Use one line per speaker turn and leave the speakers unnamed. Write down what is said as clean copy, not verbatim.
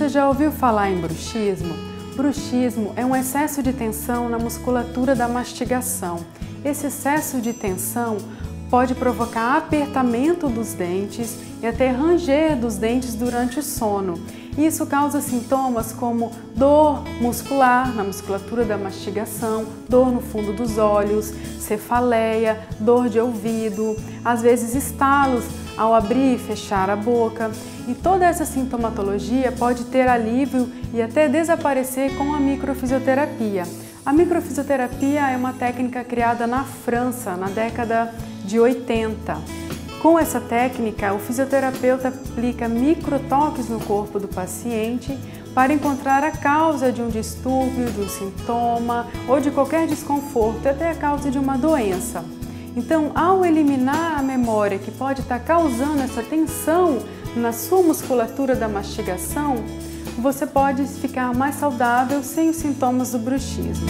Você já ouviu falar em bruxismo? Bruxismo é um excesso de tensão na musculatura da mastigação. Esse excesso de tensão pode provocar apertamento dos dentes e até ranger dos dentes durante o sono. Isso causa sintomas como dor muscular na musculatura da mastigação, dor no fundo dos olhos, cefaleia, dor de ouvido, às vezes estalos ao abrir e fechar a boca. E toda essa sintomatologia pode ter alívio e até desaparecer com a microfisioterapia. A microfisioterapia é uma técnica criada na França na década de 80. Com essa técnica, o fisioterapeuta aplica microtoques no corpo do paciente para encontrar a causa de um distúrbio, de um sintoma ou de qualquer desconforto, até a causa de uma doença. Então, ao eliminar a memória que pode estar causando essa tensão na sua musculatura da mastigação, você pode ficar mais saudável sem os sintomas do bruxismo.